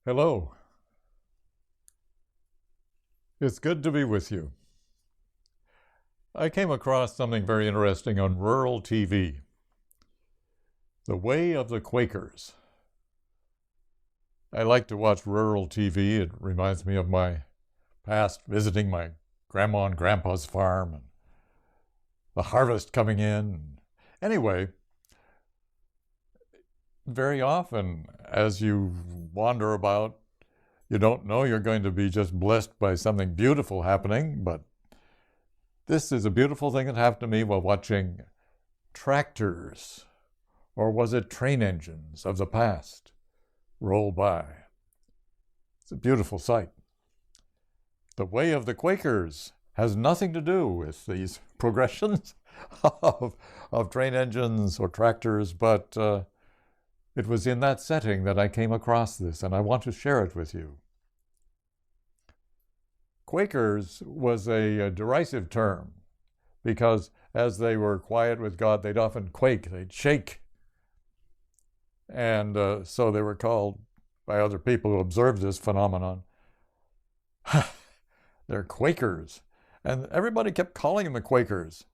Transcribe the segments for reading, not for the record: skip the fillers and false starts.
Hello. It's good to be with you. I came across something very interesting on rural TV. The Way of the Quakers. I like to watch rural TV. It reminds me of my past visiting my grandma and grandpa's farm and the harvest coming in. Anyway, very often as you wander about, you don't know you're going to be just blessed by something beautiful happening, but this is a beautiful thing that happened to me while watching tractors, or was it train engines of the past, roll by. It's a beautiful sight. The Way of the Quakers has nothing to do with these progressions of train engines or tractors, but it was in that setting that I came across this, and I want to share it with you. Quakers was a derisive term because as they were quiet with God, they'd often quake, they'd shake. And so they were called by other people who observed this phenomenon, they're Quakers. And everybody kept calling them the Quakers.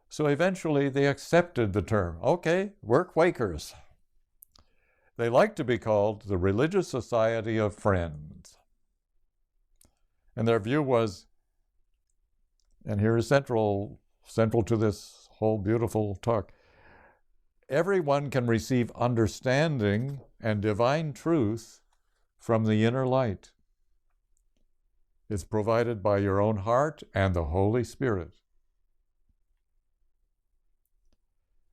So eventually they accepted the term. Okay, we're Quakers. They like to be called the Religious Society of Friends. And their view was, and here is central to this whole beautiful talk, everyone can receive understanding and divine truth from the inner light. It's provided by your own heart and the Holy Spirit.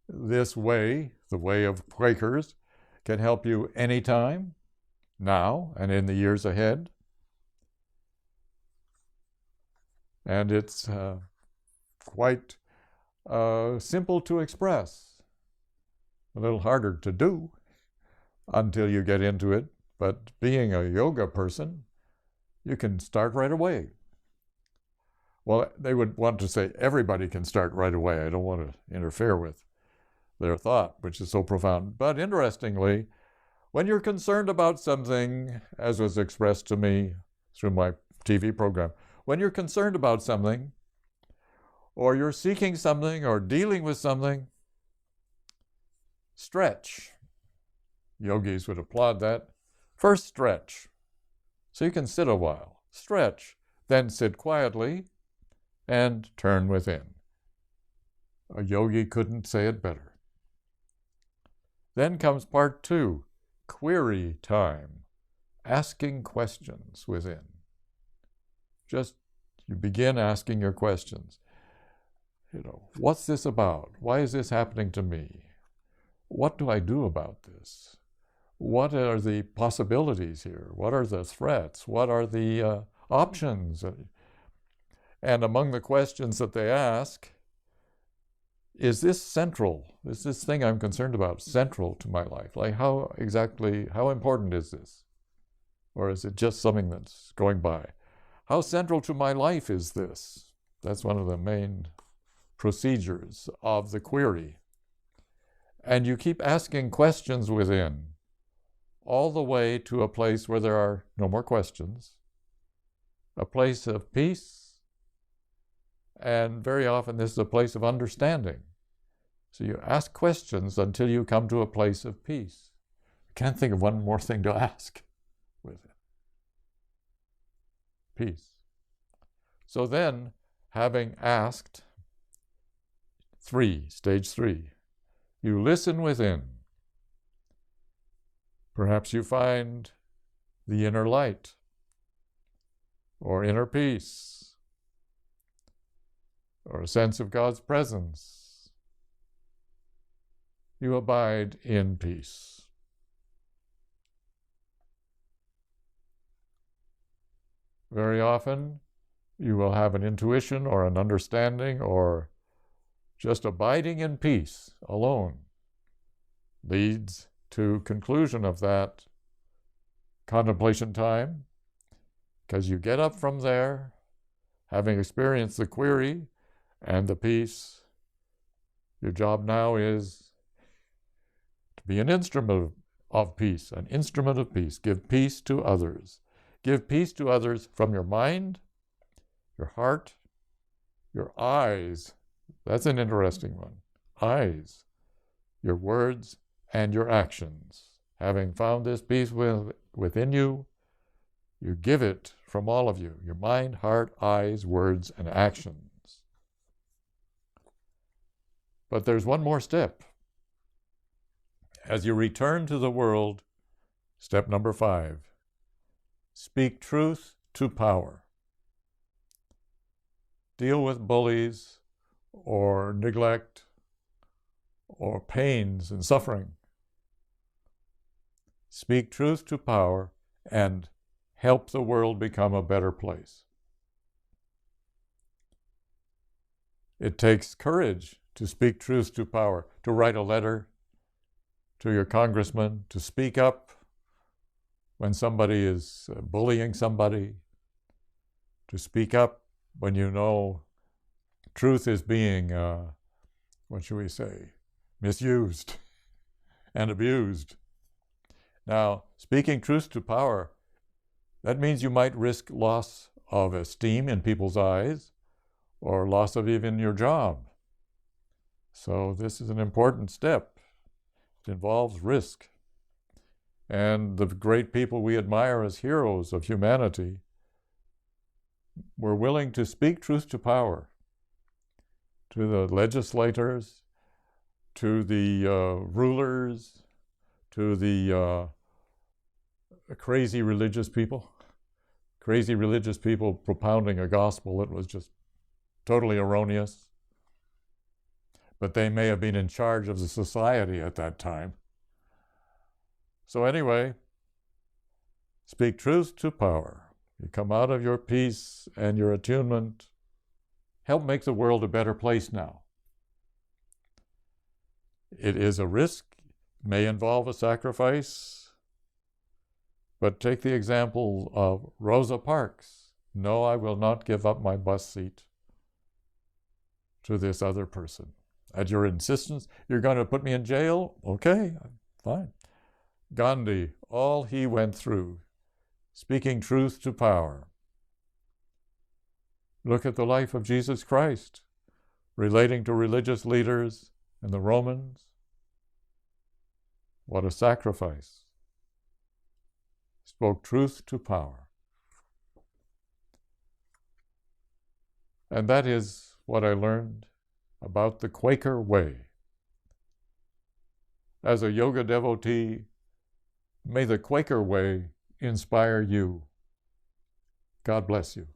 This way, the Way of Quakers, can help you anytime, now and in the years ahead. And it's quite simple to express, a little harder to do until you get into it. But being a yoga person, you can start right away. Well, they would want to say everybody can start right away. I don't want to interfere with their thought, which is so profound. But interestingly, when you're concerned about something, as was expressed to me through my TV program, when you're concerned about something, or you're seeking something, or dealing with something, stretch. Yogis would applaud that. First, stretch. So you can sit a while. Stretch. Then sit quietly and turn within. A yogi couldn't say it better. Then comes part 2, query time, asking questions within. Just you begin asking your questions. What's this about? Why is this happening to me? What do I do about this? What are the possibilities here? What are the threats? What are the options? And among the questions that they ask, is this central? Is this thing I'm concerned about central to my life? Like how important is this? Or is it just something that's going by? How central to my life is this? That's one of the main procedures of the query. And you keep asking questions within, all the way to a place where there are no more questions, a place of peace, and very often this is a place of understanding. So you ask questions until you come to a place of peace. I can't think of one more thing to ask with it. Peace. So then, having asked, stage 3, you listen within. Perhaps you find the inner light or inner peace or a sense of God's presence. You abide in peace. Very often, you will have an intuition or an understanding, or just abiding in peace alone leads to conclusion of that contemplation time, because you get up from there, having experienced the query and the peace. Your job now is to be an instrument of peace, an instrument of peace. Give peace to others. Give peace to others from your mind, your heart, your eyes. That's an interesting one. Eyes, your words, and your actions. Having found this peace within you, you give it from all of you, your mind, heart, eyes, words, and actions. But there's one more step. As you return to the world, step number 5, speak truth to power. Deal with bullies or neglect or pains and suffering. Speak truth to power and help the world become a better place. It takes courage to speak truth to power, to write a letter to your congressman, to speak up when somebody is bullying somebody, to speak up when you know truth is being, what should we say, misused and abused. Now, speaking truth to power, that means you might risk loss of esteem in people's eyes or loss of even your job. So this is an important step. It involves risk. And the great people we admire as heroes of humanity were willing to speak truth to power, to the legislators, to the rulers, to the crazy religious people propounding a gospel that was just totally erroneous. But they may have been in charge of the society at that time. So anyway, speak truth to power. You come out of your peace and your attunement. Help make the world a better place now. It is a risk, may involve a sacrifice, but take the example of Rosa Parks. No, I will not give up my bus seat to this other person. At your insistence, you're going to put me in jail? Okay, fine. Gandhi, all he went through, speaking truth to power. Look at the life of Jesus Christ, relating to religious leaders and the Romans. What a sacrifice. Spoke truth to power. And that is what I learned about the Quaker way. As a yoga devotee, may the Quaker way inspire you. God bless you.